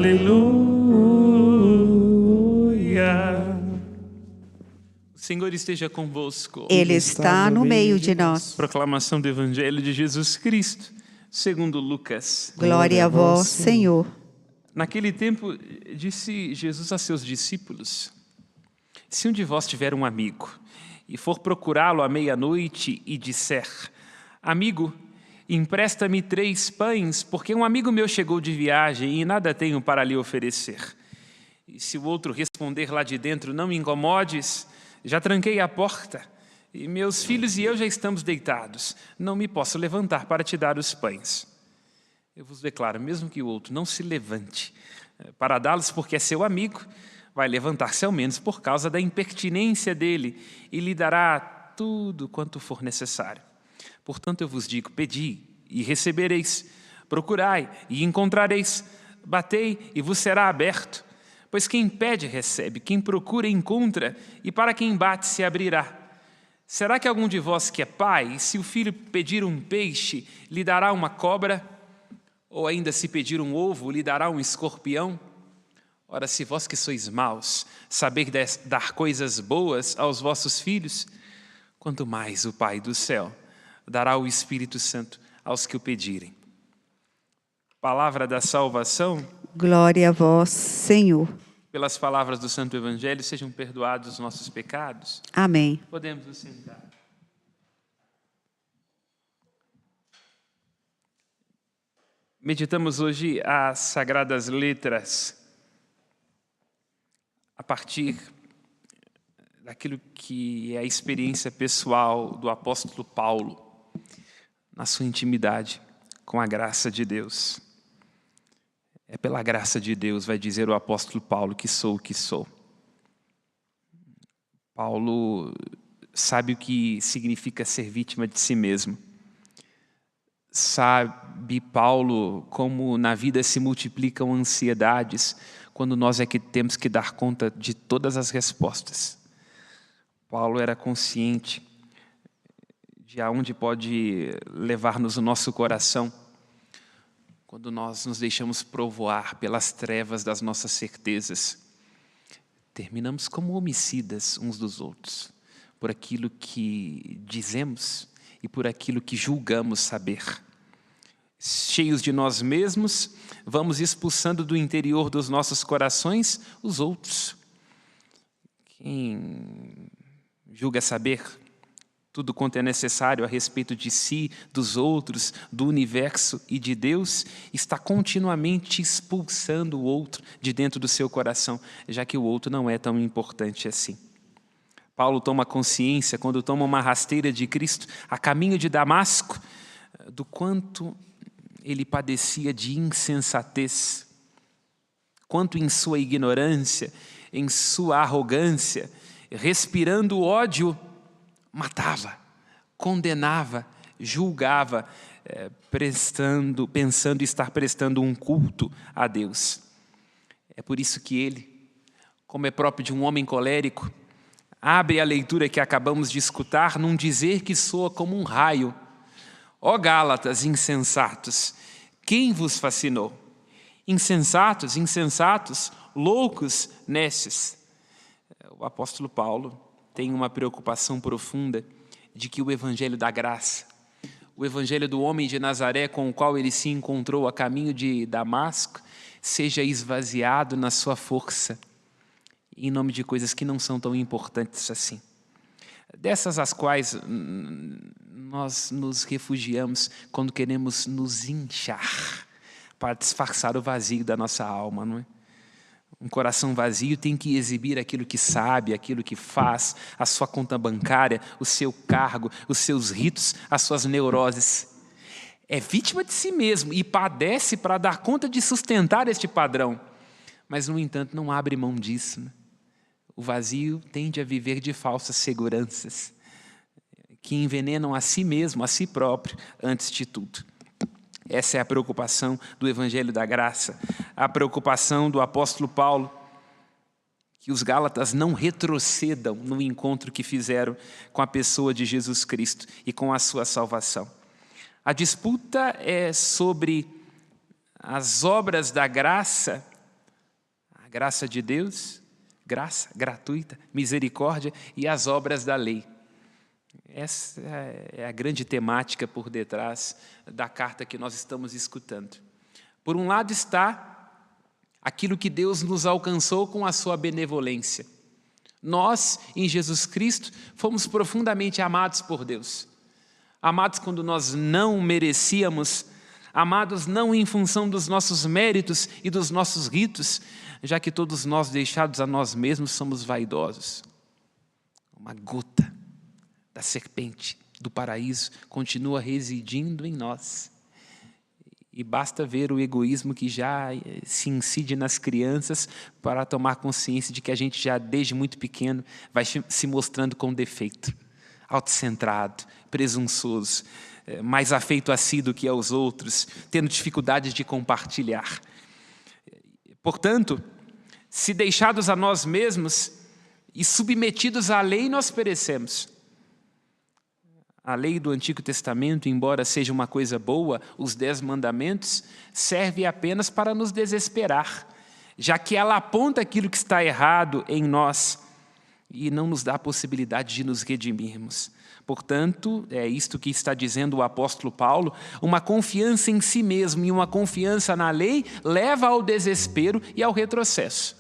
Aleluia. O Senhor esteja convosco. Ele está no meio de nós. Proclamação do Evangelho de Jesus Cristo, segundo Lucas. Glória a vós, Senhor. Naquele tempo, disse Jesus a seus discípulos: se um de vós tiver um amigo e for procurá-lo à meia-noite e disser: amigo, empresta-me 3 pães, porque um amigo meu chegou de viagem e nada tenho para lhe oferecer. E se o outro responder lá de dentro: não me incomodes, já tranquei a porta, e meus filhos e eu já estamos deitados, não me posso levantar para te dar os pães. Eu vos declaro, mesmo que o outro não se levante para dá-los porque é seu amigo, vai levantar-se ao menos por causa da impertinência dele e lhe dará tudo quanto for necessário. Portanto, eu vos digo, pedi e recebereis, procurai e encontrareis, batei e vos será aberto. Pois quem pede, recebe, quem procura, encontra, e para quem bate, se abrirá. Será que algum de vós que é pai, se o filho pedir um peixe, lhe dará uma cobra? Ou ainda se pedir um ovo, lhe dará um escorpião? Ora, se vós que sois maus, sabeis dar coisas boas aos vossos filhos, quanto mais o Pai do céu dará o Espírito Santo aos que o pedirem. Palavra da salvação. Glória a vós, Senhor. Pelas palavras do Santo Evangelho, sejam perdoados os nossos pecados. Amém. Podemos nos sentar. Meditamos hoje as Sagradas Letras a partir daquilo que é a experiência pessoal do apóstolo Paulo na sua intimidade com a graça de Deus. É pela graça de Deus, vai dizer o apóstolo Paulo, que sou o que sou. Paulo sabe o que significa ser vítima de si mesmo. Sabe, Paulo, como na vida se multiplicam ansiedades quando nós é que temos que dar conta de todas as respostas. Paulo era consciente de aonde pode levar-nos o nosso coração quando nós nos deixamos provoar pelas trevas das nossas certezas. Terminamos como homicidas uns dos outros, por aquilo que dizemos e por aquilo que julgamos saber. Cheios de nós mesmos, vamos expulsando do interior dos nossos corações os outros. Quem julga saber tudo quanto é necessário a respeito de si, dos outros, do universo e de Deus, está continuamente expulsando o outro de dentro do seu coração, já que o outro não é tão importante assim. Paulo toma consciência, quando toma uma rasteira de Cristo a caminho de Damasco, do quanto ele padecia de insensatez, quanto em sua ignorância, em sua arrogância, respirando ódio, matava, condenava, julgava, pensando estar prestando um culto a Deus. É por isso que ele, como é próprio de um homem colérico, abre a leitura que acabamos de escutar num dizer que soa como um raio. Ó Gálatas insensatos, quem vos fascinou? Insensatos, insensatos, loucos, nesses. O apóstolo Paulo tem uma preocupação profunda de que o evangelho da graça, o evangelho do homem de Nazaré com o qual ele se encontrou a caminho de Damasco, seja esvaziado na sua força, em nome de coisas que não são tão importantes assim. Dessas as quais nós nos refugiamos quando queremos nos inchar para disfarçar o vazio da nossa alma, não é? Um coração vazio tem que exibir aquilo que sabe, aquilo que faz, a sua conta bancária, o seu cargo, os seus ritos, as suas neuroses. É vítima de si mesmo e padece para dar conta de sustentar este padrão. Mas, no entanto, não abre mão disso, né? O vazio tende a viver de falsas seguranças, que envenenam a si mesmo, a si próprio, antes de tudo. Essa é a preocupação do Evangelho da Graça, a preocupação do apóstolo Paulo, que os Gálatas não retrocedam no encontro que fizeram com a pessoa de Jesus Cristo e com a sua salvação. A disputa é sobre as obras da graça graça de Deus, graça gratuita, misericórdia e as obras da lei. Essa é a grande temática por detrás da carta que nós estamos escutando. Por um lado está aquilo que Deus nos alcançou com a sua benevolência. Nós, em Jesus Cristo, fomos profundamente amados por Deus. Amados quando nós não merecíamos, amados não em função dos nossos méritos e dos nossos ritos, já que todos nós, deixados a nós mesmos, somos vaidosos. Uma gota da serpente do paraíso continua residindo em nós. E basta ver o egoísmo que já se incide nas crianças para tomar consciência de que a gente já, desde muito pequeno, vai se mostrando com defeito, autocentrado, presunçoso, mais afeito a si do que aos outros, tendo dificuldades de compartilhar. Portanto, se deixados a nós mesmos e submetidos à lei, nós perecemos. A lei do Antigo Testamento, embora seja uma coisa boa, os 10 mandamentos, serve apenas para nos desesperar, já que ela aponta aquilo que está errado em nós e não nos dá a possibilidade de nos redimirmos. Portanto, é isto que está dizendo o apóstolo Paulo, uma confiança em si mesmo e uma confiança na lei leva ao desespero e ao retrocesso.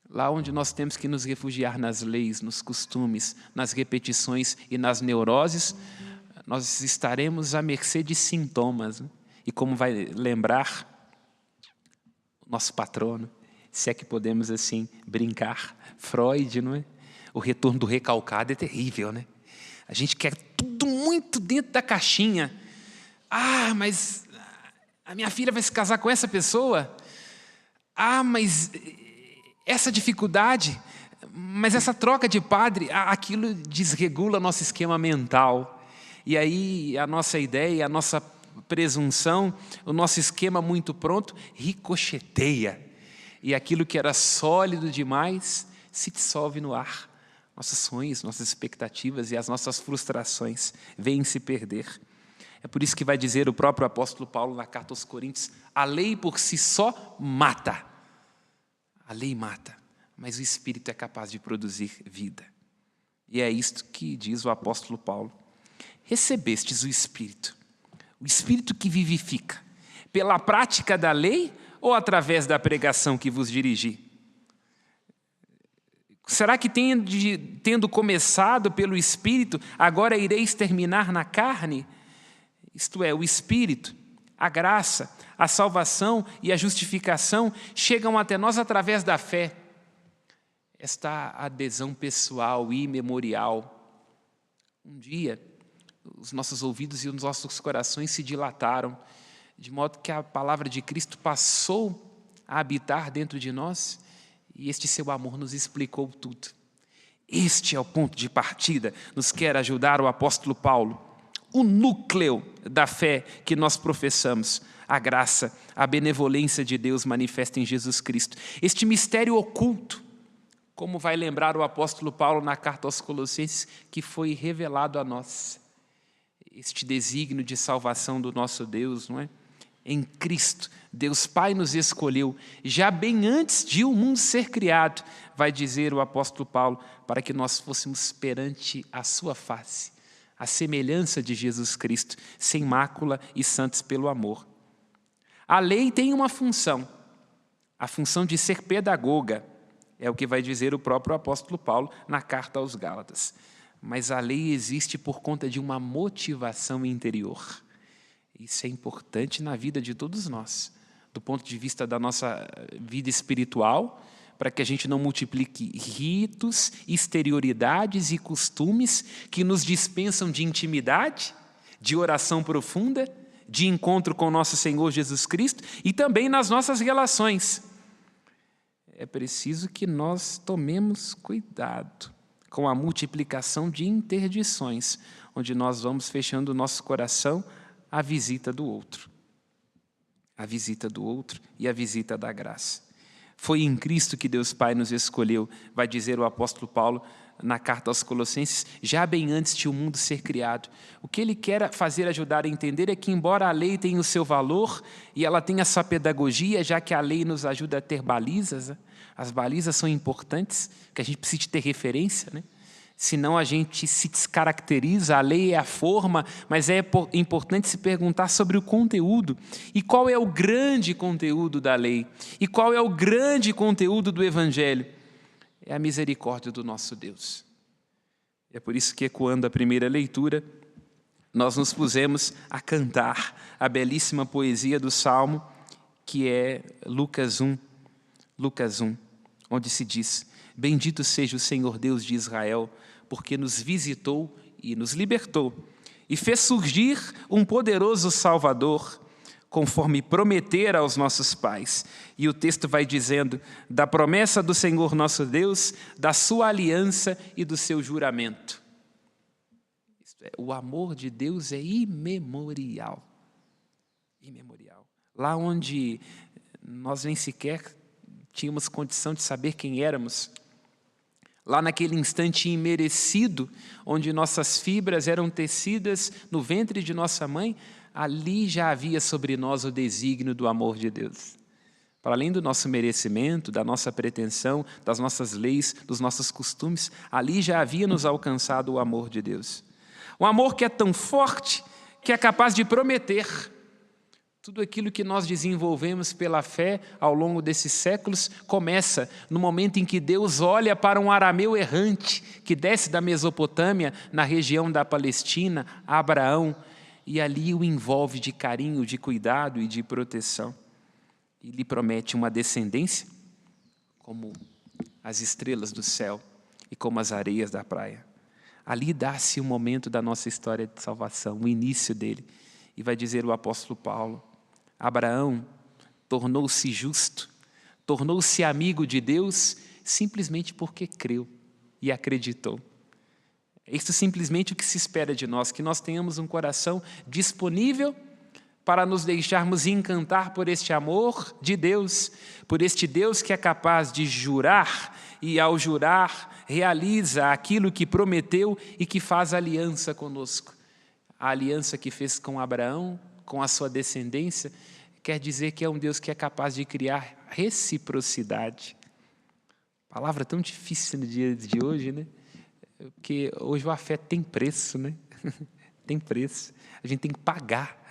Lá onde nós temos que nos refugiar nas leis, nos costumes, nas repetições e nas neuroses, nós estaremos à mercê de sintomas. Né? E como vai lembrar o nosso patrono, se é que podemos assim brincar, Freud, não é? O retorno do recalcado é terrível, né? A gente quer tudo muito dentro da caixinha. Ah, mas a minha filha vai se casar com essa pessoa? Ah, mas essa dificuldade, mas essa troca de padre, aquilo desregula nosso esquema mental. E aí a nossa ideia, a nossa presunção, o nosso esquema muito pronto, ricocheteia. E aquilo que era sólido demais se dissolve no ar. Nossos sonhos, nossas expectativas e as nossas frustrações vêm se perder. É por isso que vai dizer o próprio apóstolo Paulo na carta aos Coríntios, a lei por si só mata. A lei mata, mas o Espírito é capaz de produzir vida. E é isto que diz o apóstolo Paulo. Recebestes o Espírito que vivifica, pela prática da lei ou através da pregação que vos dirigi? Será que tendo começado pelo Espírito, agora ireis terminar na carne? Isto é, o Espírito, a graça, a salvação e a justificação chegam até nós através da fé. Esta adesão pessoal e imemorial. Um dia, os nossos ouvidos e os nossos corações se dilataram, de modo que a palavra de Cristo passou a habitar dentro de nós e este seu amor nos explicou tudo. Este é o ponto de partida, nos quer ajudar o apóstolo Paulo. O núcleo da fé que nós professamos, a graça, a benevolência de Deus manifesta em Jesus Cristo. Este mistério oculto, como vai lembrar o apóstolo Paulo na carta aos Colossenses, que foi revelado a nós. Este desígnio de salvação do nosso Deus, não é? Em Cristo, Deus Pai nos escolheu, já bem antes de o mundo ser criado, vai dizer o apóstolo Paulo, para que nós fôssemos perante a sua face, a semelhança de Jesus Cristo, sem mácula e santos pelo amor. A lei tem uma função, a função de ser pedagoga, é o que vai dizer o próprio apóstolo Paulo na carta aos Gálatas. Mas a lei existe por conta de uma motivação interior. Isso é importante na vida de todos nós, do ponto de vista da nossa vida espiritual, para que a gente não multiplique ritos, exterioridades e costumes que nos dispensam de intimidade, de oração profunda, de encontro com nosso Senhor Jesus Cristo e também nas nossas relações. É preciso que nós tomemos cuidado com a multiplicação de interdições, onde nós vamos fechando o nosso coração à visita do outro. A visita do outro e a visita da graça. Foi em Cristo que Deus Pai nos escolheu, vai dizer o apóstolo Paulo na carta aos Colossenses, já bem antes de o mundo ser criado. O que ele quer fazer ajudar a entender é que, embora a lei tenha o seu valor e ela tenha a sua pedagogia, já que a lei nos ajuda a ter balizas, né? As balizas são importantes, que a gente precisa ter referência, né? Senão a gente se descaracteriza, a lei é a forma, mas é importante se perguntar sobre o conteúdo. E qual é o grande conteúdo da lei? E qual é o grande conteúdo do Evangelho? É a misericórdia do nosso Deus. É por isso que, ecoando a primeira leitura, nós nos pusemos a cantar a belíssima poesia do Salmo, que é Lucas 1, onde se diz: bendito seja o Senhor Deus de Israel, porque nos visitou e nos libertou, e fez surgir um poderoso Salvador, conforme prometera aos nossos pais. E o texto vai dizendo da promessa do Senhor nosso Deus, da sua aliança e do seu juramento. Isto é, o amor de Deus é imemorial. Imemorial. Lá onde nós nem sequer tínhamos condição de saber quem éramos, lá naquele instante imerecido, onde nossas fibras eram tecidas no ventre de nossa mãe, ali já havia sobre nós o desígnio do amor de Deus. Para além do nosso merecimento, da nossa pretensão, das nossas leis, dos nossos costumes, ali já havia nos alcançado o amor de Deus. Um amor que é tão forte que é capaz de prometer. Tudo aquilo que nós desenvolvemos pela fé ao longo desses séculos começa no momento em que Deus olha para um arameu errante que desce da Mesopotâmia, na região da Palestina, Abraão, e ali o envolve de carinho, de cuidado e de proteção. E lhe promete uma descendência como as estrelas do céu e como as areias da praia. Ali dá-se o momento da nossa história de salvação, o início dele. E vai dizer o apóstolo Paulo: Abraão tornou-se justo, tornou-se amigo de Deus simplesmente porque creu e acreditou. É isso simplesmente o que se espera de nós, que nós tenhamos um coração disponível para nos deixarmos encantar por este amor de Deus, por este Deus que é capaz de jurar e, ao jurar, realiza aquilo que prometeu e que faz aliança conosco. A aliança que fez com Abraão, com a sua descendência, quer dizer que é um Deus que é capaz de criar reciprocidade. Palavra tão difícil no dia de hoje, né? Porque hoje o afeto tem preço, né? Tem preço. A gente tem que pagar.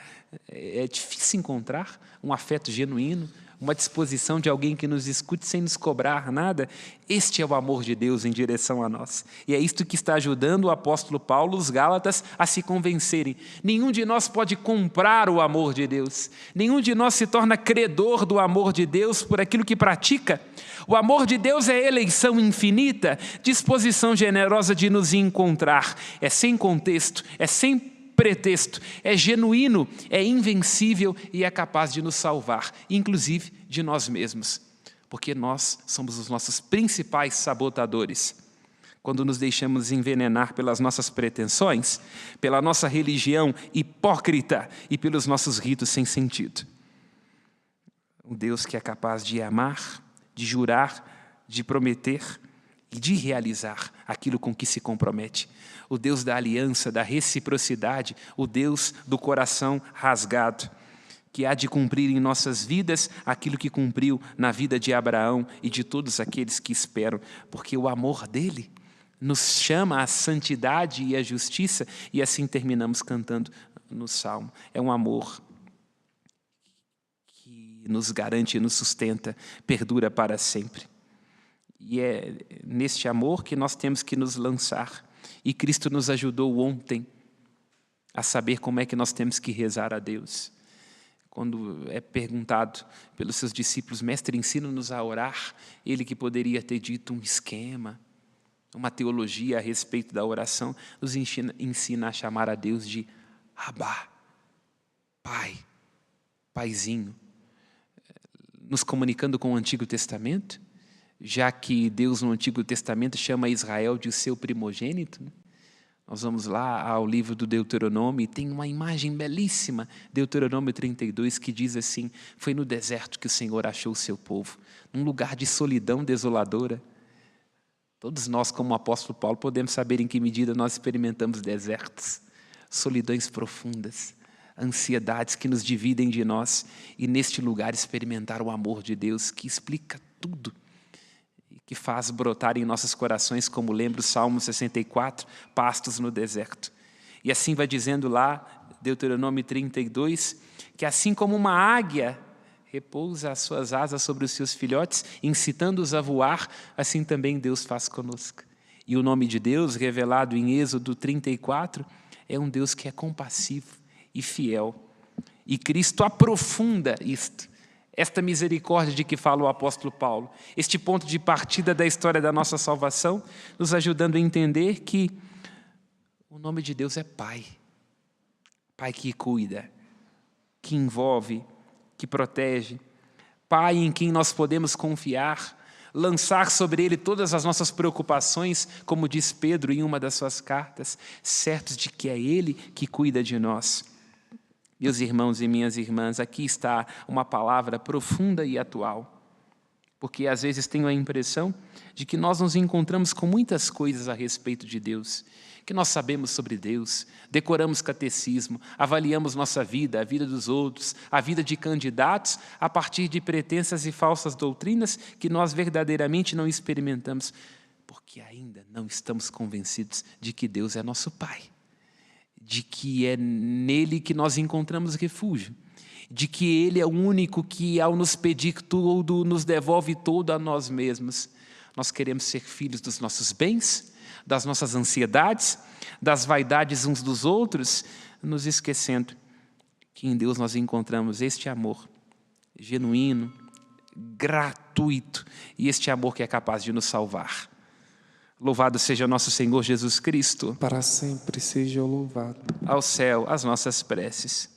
É difícil encontrar um afeto genuíno, uma disposição de alguém que nos escute sem nos cobrar nada. Este é o amor de Deus em direção a nós. E é isto que está ajudando o apóstolo Paulo, os Gálatas, a se convencerem. Nenhum de nós pode comprar o amor de Deus. Nenhum de nós se torna credor do amor de Deus por aquilo que pratica. O amor de Deus é eleição infinita, disposição generosa de nos encontrar. É sem contexto, é sem pretexto, é genuíno, é invencível e é capaz de nos salvar, inclusive de nós mesmos, porque nós somos os nossos principais sabotadores. Quando nos deixamos envenenar pelas nossas pretensões, pela nossa religião hipócrita e pelos nossos ritos sem sentido. Um Deus que é capaz de amar, de jurar, de prometer e de realizar aquilo com que se compromete. O Deus da aliança, da reciprocidade, o Deus do coração rasgado, que há de cumprir em nossas vidas aquilo que cumpriu na vida de Abraão e de todos aqueles que esperam, porque o amor dele nos chama à santidade e à justiça, e assim terminamos cantando no Salmo. É um amor que nos garante e nos sustenta, perdura para sempre. E é neste amor que nós temos que nos lançar. E Cristo nos ajudou ontem a saber como é que nós temos que rezar a Deus. Quando é perguntado pelos seus discípulos: mestre, ensina-nos a orar, ele que poderia ter dito um esquema, uma teologia a respeito da oração, nos ensina a chamar a Deus de Abá, Pai, Paizinho, nos comunicando com o Antigo Testamento, já que Deus no Antigo Testamento chama Israel de seu primogênito, né? Nós vamos lá ao livro do Deuteronômio e tem uma imagem belíssima, Deuteronômio 32, que diz assim: foi no deserto que o Senhor achou o seu povo, num lugar de solidão desoladora. Todos nós, como o apóstolo Paulo, podemos saber em que medida nós experimentamos desertos, solidões profundas, ansiedades que nos dividem de nós, e neste lugar experimentar o amor de Deus que explica tudo, que faz brotar em nossos corações, como lembra o Salmo 64, pastos no deserto. E assim vai dizendo lá, Deuteronômio 32, que assim como uma águia repousa as suas asas sobre os seus filhotes, incitando-os a voar, assim também Deus faz conosco. E o nome de Deus, revelado em Êxodo 34, é um Deus que é compassivo e fiel. E Cristo aprofunda isto, esta misericórdia de que fala o apóstolo Paulo, este ponto de partida da história da nossa salvação, nos ajudando a entender que o nome de Deus é Pai. Pai que cuida, que envolve, que protege. Pai em quem nós podemos confiar, lançar sobre Ele todas as nossas preocupações, como diz Pedro em uma das suas cartas, certos de que é Ele que cuida de nós. Meus irmãos e minhas irmãs, aqui está uma palavra profunda e atual, porque às vezes tenho a impressão de que nós nos encontramos com muitas coisas a respeito de Deus, que nós sabemos sobre Deus, decoramos catecismo, avaliamos nossa vida, a vida dos outros, a vida de candidatos, a partir de pretensas e falsas doutrinas que nós verdadeiramente não experimentamos, porque ainda não estamos convencidos de que Deus é nosso Pai, de que é nele que nós encontramos refúgio, de que Ele é o único que, ao nos pedir tudo, nos devolve tudo a nós mesmos. Nós queremos ser filhos dos nossos bens, das nossas ansiedades, das vaidades uns dos outros, nos esquecendo que em Deus nós encontramos este amor genuíno, gratuito, e este amor que é capaz de nos salvar. Louvado seja nosso Senhor Jesus Cristo. Para sempre seja louvado. Ao céu, as nossas preces.